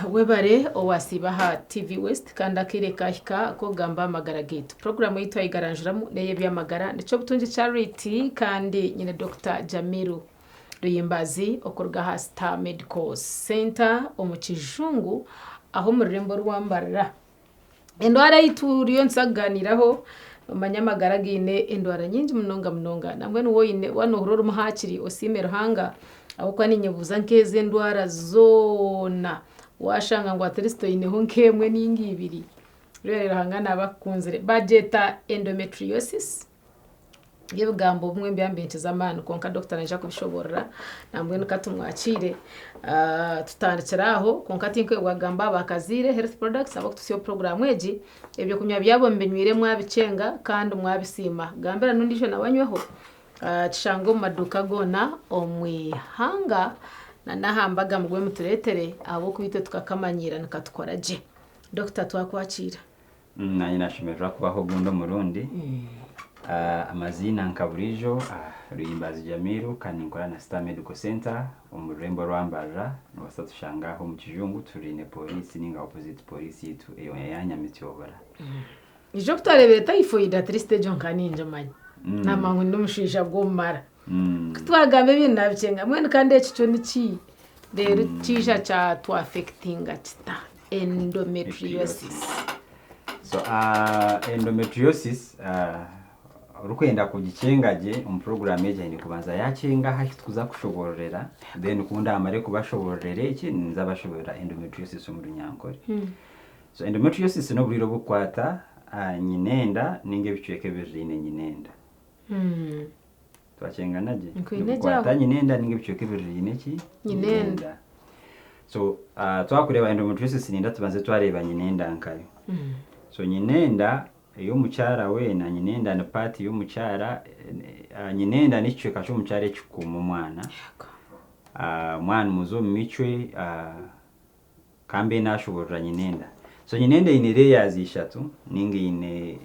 Webare owasibaha TV West kandi akireka hika ko gamba magara gate program yitwa igaranjiramu neye byamagara nico butunji charity kandi nyine Dr. Jamiru Ruyimbazi okorga ha Star Medical Center omukijungu aho mu rurembo rwambarira endwara yituriyo nsaganiraho manyamagara gine endwara nyinji munonga namwe nuwoyine wano hororo muhakiri osimero hanga aho kwani nyebuza nkeze endwara zona washanga ngo ataristo ineho nkemwe n'ingibiri rero hangana abakunzire budgeta endometriosis yebugambo bumwe mbyambente zamana konka Dr. Nanja kubishobora nambwe nukatumwakire tutandikiraho konka tinke wagamba bakazire health products abo tusiyo program eji ebyo kunya byabo mbenywire mwabicenga kandi mwabisima gambera nundisho nabanyweho cishango maduka gona omwihanga na nahambaga mugwe muturetere abo kubite tukakamanyira nikatukora je Dr. twakwakira nanye nashimira kubaho gundo murundi amazina nkaburijo Ruyimbazi Jamiru kandi nkora na Star Medical Center umurembo rwambarira no tushangaho mu kijungu turine police ninga opposite police yitu eyo yanyamitiyobora ijo kutarebera typhoid triste jonkani njamanye namangu ndumushija gomara twagambe binabicenga mwene kandi ekicho niki rero cisha cha to affecting atita endometriosis so endometriosis urukwenda kugicengaje program eje ni kubanza yacenga hashituza kushoborera then kunda amare kubashoborere iki nzabashobora endometriosis mu runyankore so endometriosis no buriro bukwata nyinenda ninge bicweke birine nyinenda twacenganaje kwata nyinenda ninge bicweke birine ki nyinenda so twakureba endometriosis ninda tubanze twareba nyinenda nkayo so nyinenda iyo mucyara we na nyinenda na party yo mucyara nyinenda nicweka cyo mucyare cyukuma mwana mwana muzo micwe kambe nashobora nyinenda so nyinenda ine layers eshatu ningi ine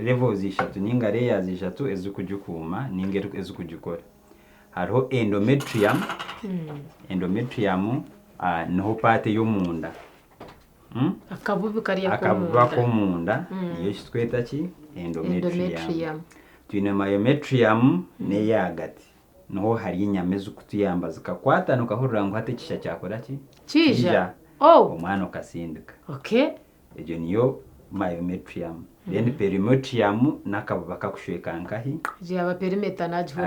levels eshatu ninga layers eshatu ezukujukuma ninge ezukujukora hariho endometrium no party yo munda akabubi kariya ko munda iyo tweta ki endometrium twine myometrium ne yagati no hari inyameze kutuyamba zikakwata no kahurura ngo hate kisha cyakora ki cija umwana ukasinduka okay ejo niyo myometrium then perimetrium nakababa kakushweka nkahi jaba perimeter najho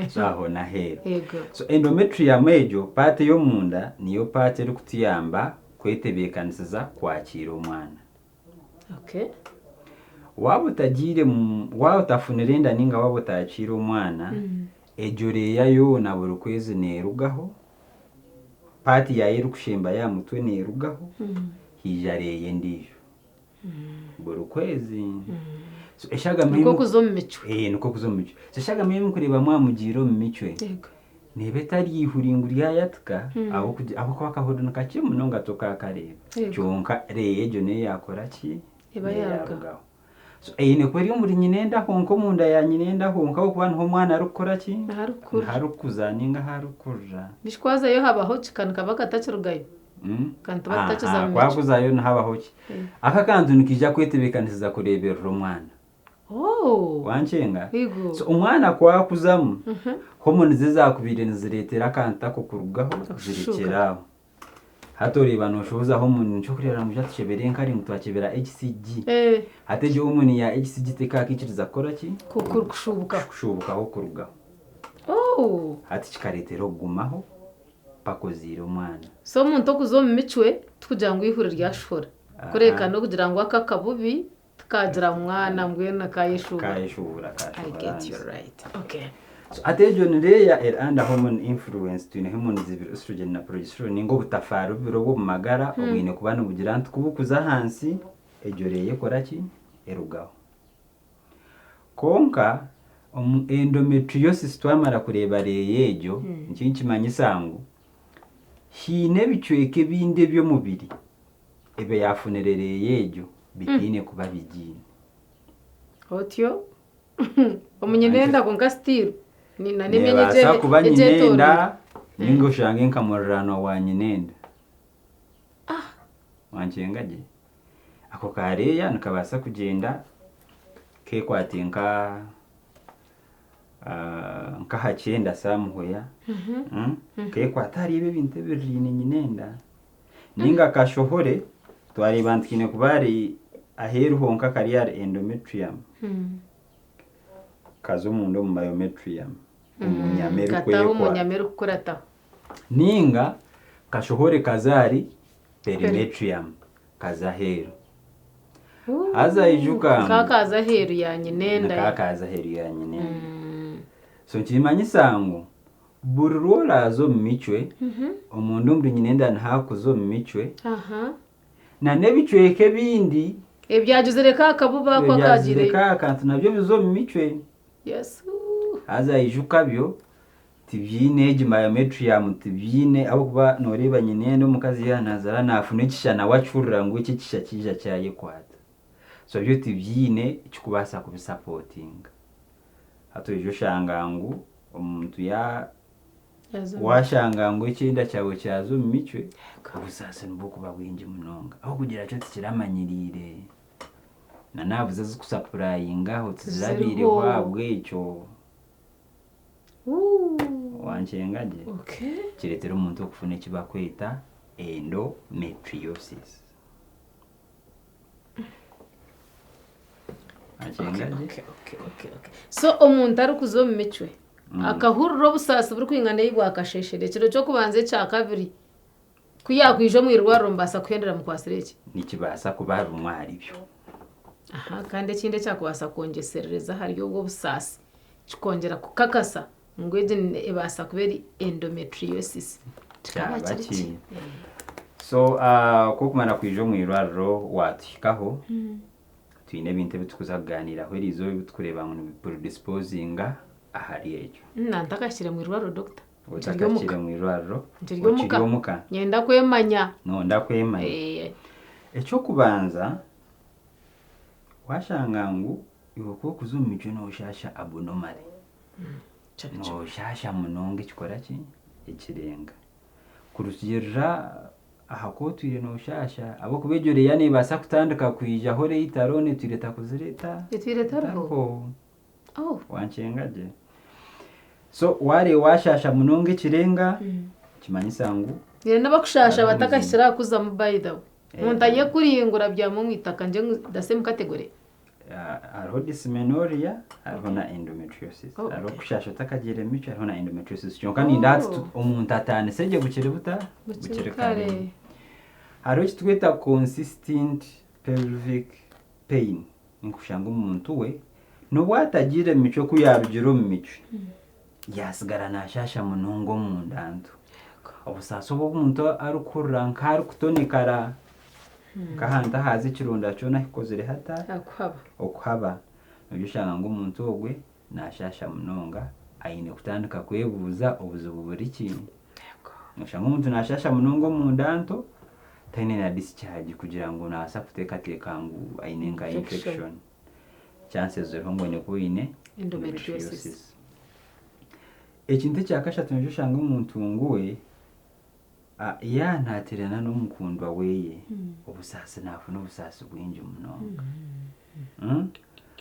so aho na hera yego so endometrium ejo parte yo munda niyo parte iri kutuyamba kwetebekanisiza kwakira umwana okay waba utafunirenda ninga waba utakira umwana ejoreya yo na buri kwezi nerugaho party yaye rukushemba ya mutwe nerugaho hijareye ndijo buri kwezi so eshaga mimi nuko kuzommicwe nuko kuzommicwe so eshaga mimi kureba mwamugiro mu micwe yego nebetari ihuringuriya yatuka abo kwa kahodana kake munonga toka kareba cyonka reyejo ne yakora ki eba yaruga so ne kweri muri nyinenda honko munda ya nyinenda honka ko bantu umwana arukora ki harukuza ninga harukurra bishwaza yo habaho kikanu kabaka tacirugayo kandi bataciza mu kwakuzayo habaho ki aka kantu nikija kwetebekanisiza kurebera umwana wancenga so umwana kwa kuzamu hormone zizakubire niziretera kanta ko kurugaho zirekeraho hatoreba no shoza hormone cyo kurera mu jatu chebere nkari mutwakebera HCG hateje hormone ya HCG teka kiciriza kora ki kushubuka ho kurugaho hati chikaretera gumaho pakozira umwana so muntu kuzomu micwe tukugira ngo ihurire ryashora kureka no kugira ngo akakabubi kagira mwana mbwena kayishura I get you right okay so atejo nireya and hormone influence tune hormone zibiri estrogen na progesterone ningo butafaru biro bwo magara obwine kubana bugira nti kubukuza hansi ejoreye koraki erugaho konka endometriosis twamara kureba reyejo nkinki manyisangu hine bicweke binde byo mubiri ebe yafunerereye ejo bitine kuba bigine otyo omunyenda konka steel ni nane menye je kuba nyinenda ninga oshange nkamurrano wa nyinenda wancengaje ako kareya nikabasa kugenda kekwate nkahacyenda samuhoya kekwata hariyo ebintu ebirine nyinenda ninga kashohore twareba ntikine kuba ari aheru honka kari ari endometrium kazo mundu mu biometrium umunyameru kurata ninga kashohore kazari perimetrium kazaheru haza ijuka kakaza heru ya nyinenda kakaza heru ya nyinenda so nkirimanyisa ngu buri rwolazo mu micwe omundu mburi nyinenda nhakuzo mu micwe na nebicweke bindi ebyajuzire kakabuba kwa kagire kantu nabyo bizo mu micwe yesu haza ijuka byo tibyine biometrium tibyine abo kuba noreba nyinenda omukazi yanazara nafuna ekishana wachurira ngo iki kisha kija cyaye kwata so byo tibyine kikubasa kubisupporting hato ijo shangangu omuntu washangangu ekyenda cyawe cyazo mu micwe kabusasa nibukuba bwingi munonga aho kugira cyo tikiramanyirire na navuze zikusapurayinga aho tizabire wabwe icyo wancengaje kiretera umuntu okufuna ekibakweta endometriosis so omuntu ari kuzo mu micwe akahurura obusasi buri kwingana yibwa akasheshere kiro cyo kubanze cya kabiri kuyakwije mu irwaro mbasa kuhendera mu kwasireke nikibasa kuba rumwari byo kandi ekindi cyakubasa kongeserereza hariyo ubwo busasi kikongera kukakasa ngo ebasa kubera endometriosis so ko kumara kwije mu irwaro watikaho twine bintu bitukuza kuganiraho erizo bitukureba ngo predisposinga ahari ejo nantakashyire mu irwaro doctor utakashyire mu irwaro muka nyenda kwemanya no ndakwemanya ecyo kubanza washangangu iwo ko kuzumijo no shasha abnormally no shasha munonge kikora ki ikirenga kurusirira ahako twire no shasha abo kubejore yani basa kutandika kwijja hore itarone twireta kuzireta twireta wancengaje so ware washasha munonge kirenga kimanyisa ngu yenda bakushasha batakashira kuza mu bayida muntanye kuringura bya mu mwitaka nje dasem category hariho dysmenorrhea hariho na endometriosis hariho kushasha utakagire mico hariho na endometriosis cyonka ni ndati umuntu atane seje bukire bukire kare hariho kitweta consistent pelvic pain nkushanga umuntu we no watagire mico kuyabigiro mu mico yasigara nashasha munongo mu ndanto obusaso bw'omuntu arukurra nkari kutonekara kahanda hazi kirunda cyona hikozere hata okuhaba nibishanga ngo umuntu ogwe nashasha munonga ayine kutandika kwebuza obuzibu buri kintu nshanga umuntu nashasha munongo mu ndanto tayine na discharge kugira ngo nasa kuteka ngo ayine nka infection chances zo ngo ne kuine endometriosis ekintu cyakashatu nibishanga umuntu nguwe ntaterana n'umukundwa weye ubusasi nafuna ubusasi bwinji munonga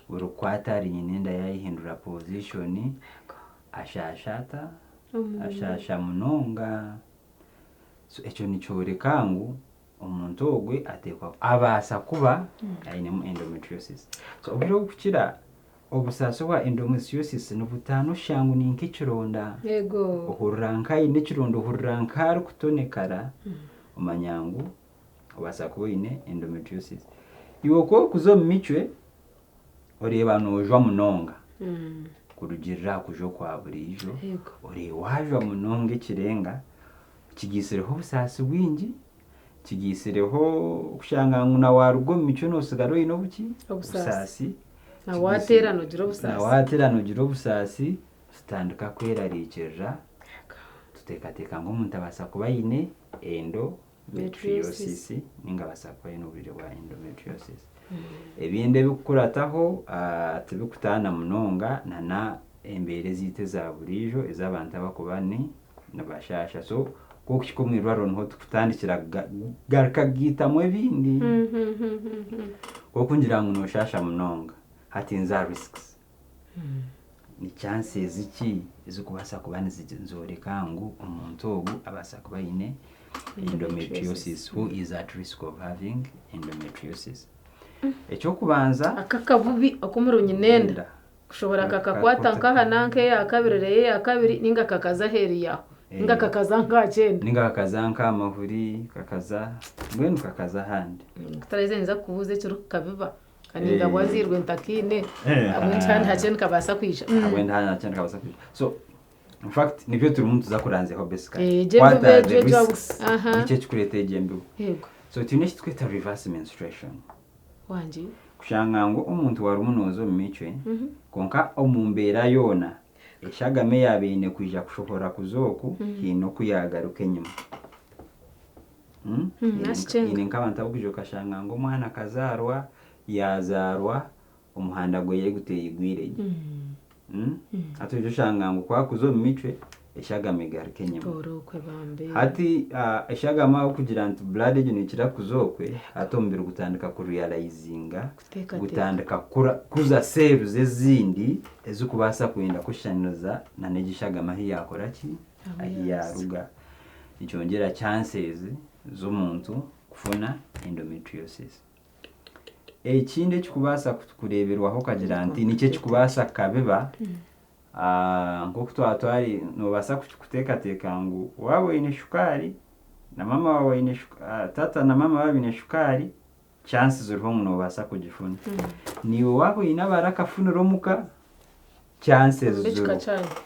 urukwata ari nyinenda yayihindura position ashasha munonga so echo nichorekangu omuntu ogwe atekwa abasa kuba ayine mu endometriosis so obiro kukira obusasi wa endometriosis nubutano shangu ninkikironda yego uhuranka ine kirondo uhuranka kutonekara umanyangu obasa kuine endometriosis iwo ko kuzo micwe oreba nojwa munonga kurugirira kujo kwa burijo ore wajwa munonga kirenga kigisireho busasi bwingi kigisireho kushanga nguna warugo mico no sigaro ino buki busasi nawaterano giro busasi tutandika kwerarikirira tutekateka ngo umuntu abasa kuba yine endometriosis ninga basa kuba yine ubwire bwa endometriosis ebinde bikurataho tibikutana munonga na embere zite za burijo ezabantu abakubani nabashasha so ko kikomwirwaro nho tukutandikira garuka gitamwe bindi ko kungira ngo noshasha munonga hatinza risks ni chances iki ezikubasa kubana zijinzoreka ngo umuntu ogu abasa kuba ine endometriosis. Who is at risk of having endometriosis? Echo kubanza akakabubi okumurunye nenda kushobora kakakwata nkahananke ya kabirere ya kabiri ninga kakaza heri yaho ninga kakaza nkagenda ninga kakaza nkamahuri kakaza mwenu kakaza handi kutarizenza kubuze cyo kabiba kaninga bwazirwe ntakine abunchana hacen kabasa kwisha abwenda hacen kabasa kwisha. So in fact nibyo turi umuntu zakuranzeho basically jembe jobs icyo kikurete jembe yego. So tuneshi twita reverse menstruation wanje kushanga ngo umuntu wari umunozo mu micwe konka omumbera yona eshagame yabine kuja kushohora kuzoku hino kuyagaruka nyuma ine nk'abantu abugijo kashanga ngo mwana kazarwa yazarwa umuhanda gwe yari guteye igwireje atuje shanga ngo kwa kuzo mu micwe eshagame garuka nyuma borokwe bambe hati eshagama kugira nti blood ni kira kuzokwe atombera gutandika ku realizinga gutandika kuza cells ezindi ezikubasa kwenda kushanoza na negishagama hiyakora ki ahiyaruga icyongera chances z'umuntu kufuna endometriosis. Ekinde kikubasa kureberwaho kagira nti nicyo kikubasa kabeba ngo kutwatwari no basa kutekateka ngo wawe ine shukari na mama wawe ine tata na mama wawe ine shukari chances ziriho no basa kugifuna niwe wawe ina baraka funuro muka chances ziriho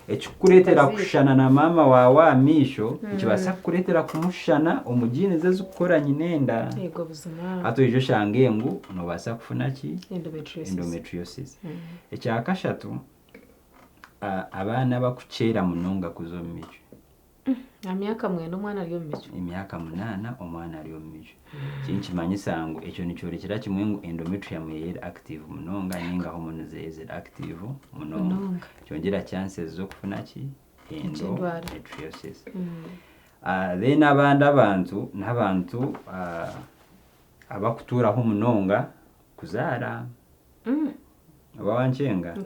ekikuretera kushana na mama wawe amisho kibasa kuretera kumushana umugine ze zukoranye nenda yego buzima ato ijo shange ngo no basa kufuna ki endometriosis. Ekyakashatu abana bakuchera munonga kuzomijo amyaka mwene umwana ari yomijo imyaka 8 omwana ari yomijo kinchi manyisango echo nichorekera kimwe ngo endometrium yeri active munonga ninga hormones zeze active munonga cyongera chances zo kufuna ki endometriosis. Then abantu n'abantu abakutura ho munonga kuzara abawanchenga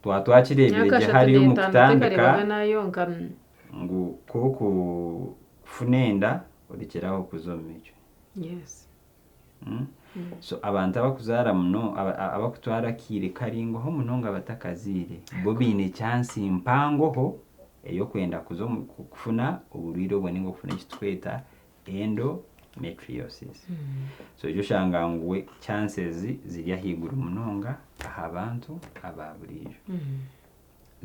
twatwakirebereje hari umukutandika ngo koko funenda urikeraho kuzomijo. Yes. So abantu abakuzara muno abakutwara kire karingo ho munonga batakazire bo bine chance impango ho eyo kwenda kufuna uburiro bwo ningo kufuna kitweta endometriosis. So jo shanga ngwe chances ziri ahigura munonga abantu ababurijo.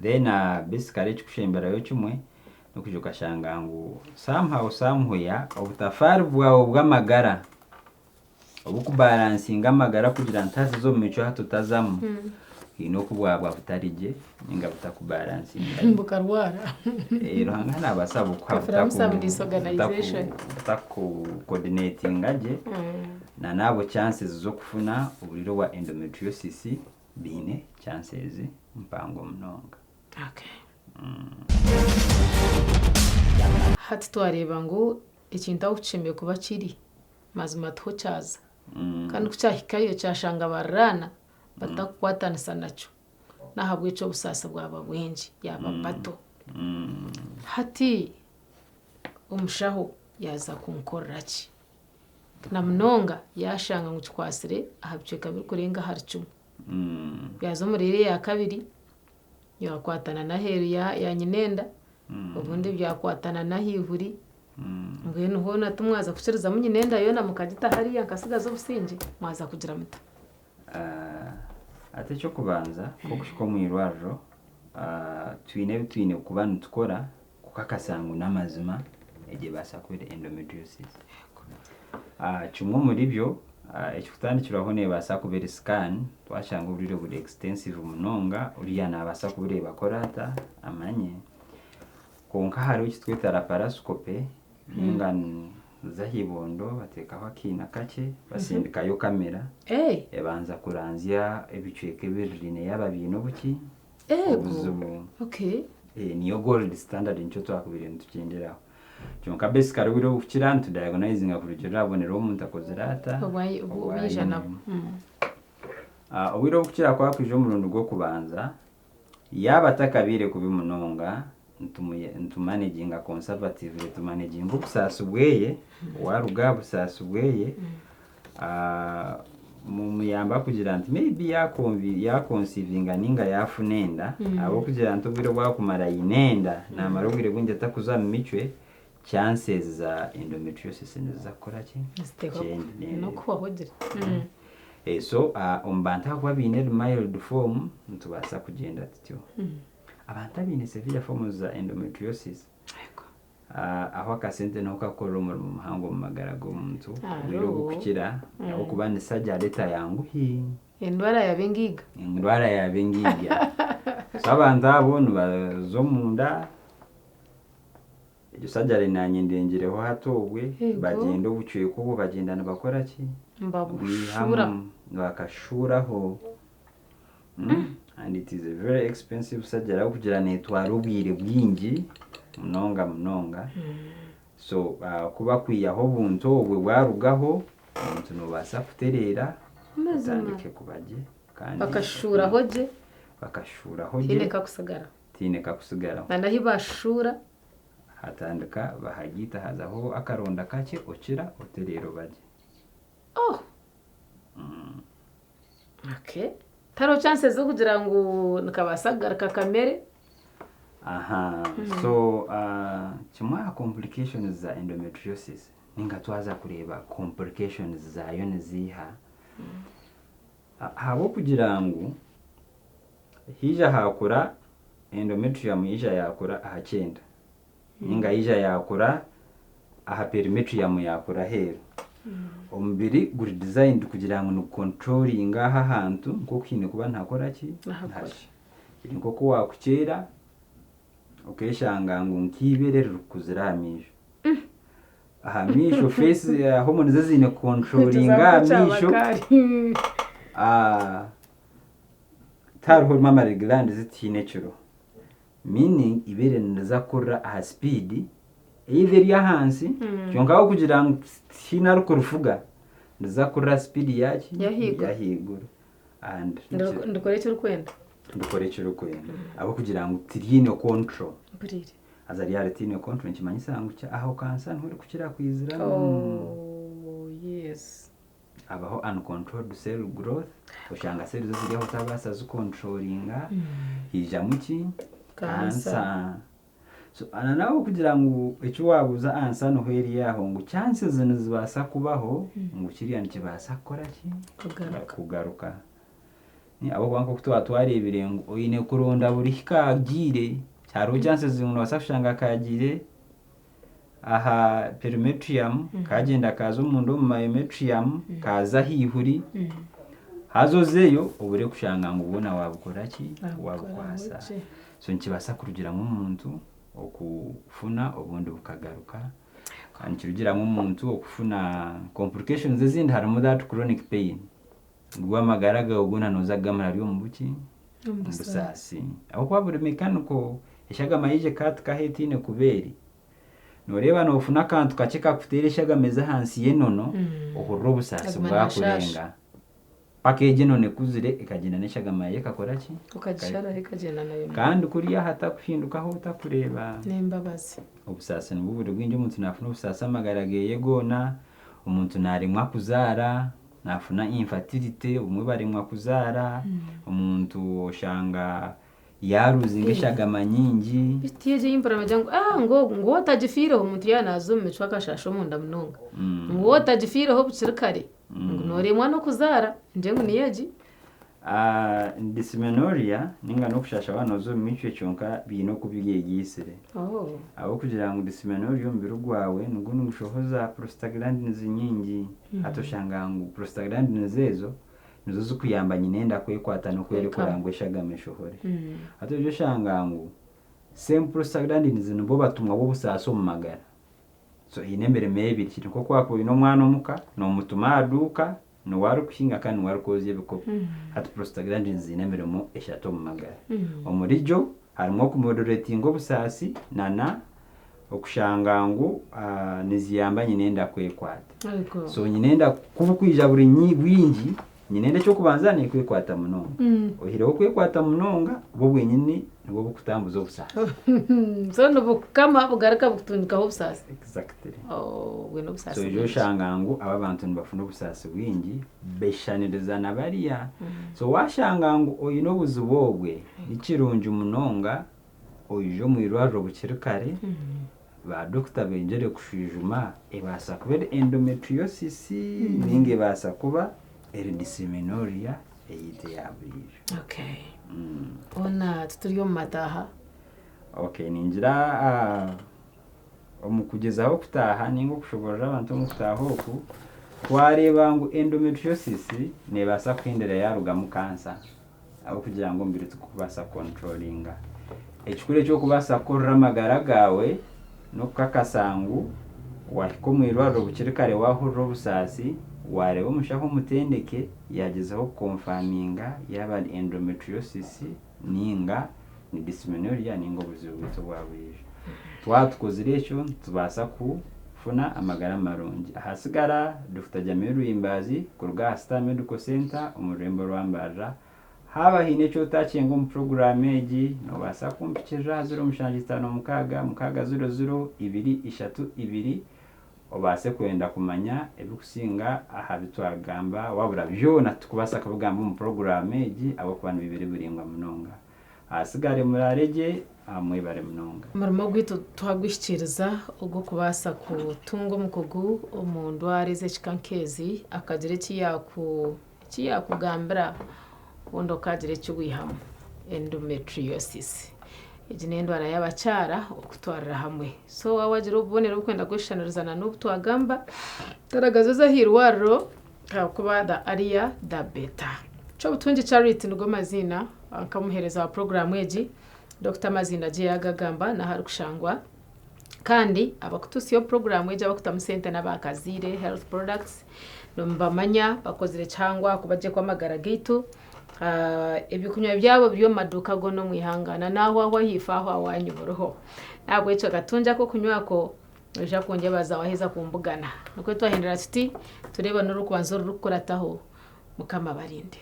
Then basically kushembera yo kimwe nokujoka shanga ngo somehow somewhere obutafari bwawe bw'amagara obukubalansinga amagara kugira ntazi zo mico hatutazamu ino kubwabwa butarije ninga butakubalansinga mbukarwara ruhanga nabasabu kwa butaku coordinating aje na nabo chances zo kufuna uburiro wa endometriosis bine chances mpango mnonga. Okay. Hati twareba ngo ikintu aho ucemeye kuba kiri mazima twocaza kandi kucyahikayo cyashanga barana batakwatanisa naco nahabwe cyo busasa bwaba bwenji yaba bato hati umushaho yaza kunkorera ki na mnonga yashanga ngo kikwasire ahabiceka bikurenga haricyo yazo murire ya kabiri yakwatana na heru ya nyinenda ubundi byakwatana na hihuri ngwino hona tumwaza kushiriza mu nyinenda yona mukagita hari yankasigaza obusinge mwaza kugira muta ate cyo kubanza ko kushiko mu irwaro twine kubana tukora kukakasangu n'amazima eje basa kwere endometriosis. Kimwe muri byo ekikutandikiraho ne basa kubera scan twashanga uburiro buri extensive munonga uriya nabasa kubureba korata amanye konka hari ukitwita laparoscope ninga zahibondo batekaho akina kake basindikayo kamera ebanza kuranzya ebicweke birine yababino buki okay niyo gold standard nico twakubire ntugenderaho cyonka basically wiro ukira ntu diagnosing akurikira abonera umuntu akoze rata ubijana wiro ukira kwakwije umurundo gwo kubanza yaba atakabire kubimunonga ntumanaginga conservatively tumanaging ubusasubweye waruga busasubweye mumuyamba kugira nti maybe yakonsivinga ninga yafunenda abo kugira nti ubwire bwakumara inenda namara ubwire bwinje takuza mu micwe chances za endometriosis nizakora ki no kubahogira so umbanta kwa bine mild form ntubasa kugenda tutyo abantu abine severe form za endometriosis aho akasente no kakora mu muhango mu magara g'omuntu biro gukira aho kubandi sajja leta yangu indwara ya bengiga abantu abo bazo munda sajja nanye ndengereho hatobwe bagenda ubucuye kubo bagendana bakora ki mbabushura bakashuraho and it is a very expensive sajja kugira netwara ubwire bwingi munonga so kuba kwiyaho bunto obwe bwarugaho umuntu nobasa kuterera mazandike kubaje kandi bakashuraho je tineka kusagara nahi bashura hatandika bahagita hazaho akaronda kake okira oterero baje okay taro chances zo kugira ngo nakabasagara kakamere so kimwe complications za endometriosis ninga twaza kureba complications zayo niziha habo kugira ngo hija hakura endometrium hija yakura ahakenda ninga hija yakura aha perimetrium yakura hero umubiri guri designed kugira ngo no controlling aha hantu nko kine kuba ntakora ki ntashi nko ko wakukera ukeshanga ngo nkibere rukuziramisho ahamisho face hormone zazine controlling amisho tar hormone gland zitinecuro meaning ibere ndazakora a speed ibere ya hansi cyongaho kugira ngo sinaruko rufuga ndazakora speed yaki yahigura and ndukore cyo rukwenda abo kugira ngo tirine control aza reality ne control nkimanyisa ngo aho kansa nturi kukira kwizira yes abaho uncontrolled cell growth ushanga cells ziri aho tabasa zu controllinga hija muki kansa so nawo kugira ngo icyo wabuza ansa no heri yaho ngo chances zibasa kubaho ngo kiriya nkibasa kora ki kugaruka ni abo banko kutwarebire ngo oyine kuronda buri kagire cyaro chances umuntu wasafishanga kagire aha perimetrium kagenda kaza umuntu mu myometrium kaza hihuri hazozeyo ubure kushanga ngo ubona wabukora ki wabukwasa so nkibasa kurugira nk'umuntu okufuna obundi bukagaruka kandi kirugira nk'umuntu okufuna complications ezindi harimo that chronic pain gwamagaraga oguna nozagamara ryo mubuki mbusasi aho kwabure mechanical eshaga mayije kat kahetine kuberi noreba no ufuna kantu kacheka kutereshaga meza hansi yenono ohurro busasi bwakurenga package none kuzire ikagenda neshaga maye kakora ki ukagishara ikagenda nayo kandi kuriya hata kuhindukaho utakureba nembabazi ubusasi n'ububuri bwinje umuntu nafuna ubusasi amagarageye gona umuntu narimwa kuzara nafuna infertility umwe barimwa kuzara umuntu oshanga yaruzingishaga manyingi bitiye yimbara majango ngo tajifire umuntu yanazo mecwa kashasho munda munonga ngo tajifire ho bukirikare ngo noremwa no kuzara nje ngo niyeji dysmenorrhea ninga no kushasha bano zo micwe cyonka bino kubigegisire abo kugira ngo dysmenorrhea mbiru gwawe nugo ngushohoza prostaglandins nyingi atoshanga ngo prostaglandins zezo nizo zukuyamba nyinenda kwekwata no kwerekora ngo eshagameshohore atobyo shanga ngo same prostaglandins nibo batumwa bo busaso mu magara so inembere maybe kiri ko kwako ino mwana omuka no mutuma aduka no waru kushinga kandi waru koze bikopo ati prostaglandins inemere mo eshato mu magara omurijo harimo kumoderatinga obusasi nana okushanga ngu niziyamba nyinenda kwekwata so nyinenda kuva kwija buri bwingi nyinenda cyo kubanza ni kwekwata munonga ohireho kwekwata munonga bo bwenyine nibo bukutambuza obusasi so no kama bugaraka bukutundikaho obusasi exactly we no obusasi so yo shanga ngu aba bantu nibafuna obusasi bwingi beshaniriza na bariya so washanga ngu oyino buzubogwe ikirungi munonga oyijo mwirwaro bukirikare ba doctor benjere kushijuma ebasa kuba endometriosis ninge basa kuba eridysmenorrhea eyite yabirije okay ona tuturiyo mataha okay ningira omukugezaho kutaha ningo kushobora abantu mukutaho ku twareba ngo endometriosis nebasa kwindera yaruga mu cancer abo kugira ngo mbiri tukubasa controllinga ekikure cyo kubasa korra amagara gawe no kakasangu wakomwirwaro bukirikare wahurro busasi wareba umushaho mutendeke yagezeho confirminga yaba endometriosis ninga ni dysmenorrhea ningo buzubito bwabije twatukozire cyo tubasa kufuna amagara marungi ahasigara Dr. Jamiru Imbazi kuruga Star Medical Center umurembo rwambaja haba hine cyo tacengo mu program eji no basa kumpikira 0756002232 obase kwenda kumanya ebikusinga aha bitwagamba wabura byona tukubasa kabugamba mu program eji abo kubantu bibiri buringwa munonga asigare murarege amwebare munonga marimo gwito twagwishikiriza ubwo kubasa kutunga mukugu umuntu areze chikankezi akagire kiyakugambira undo kagire cy'uwihamu endometriosis ijinendo y'abacara okutwarira hamwe so wawagira ubonera ukwenda gushanalizana n'ubutwagamba taragazo zahirwaro kubada ariya da beta cyo butungi charity ngo mazina akamuhereza program eji Dr. Mazina je yagagamba na harukushangwa kandi abakutusiyo program eji abakutamusente n'abakazire health products nombamanya bakozire cyangwa kubaje kwa magara gitu ebikunywa byabo byo maduka go no mwihangana naho aho hifaho awanyuburuho nagwe cyo gatunja ko kunywako eja konje baza waheza kumbugana nuko twahindira tuti tureba n'urukubanzo rukurataho mukama barinde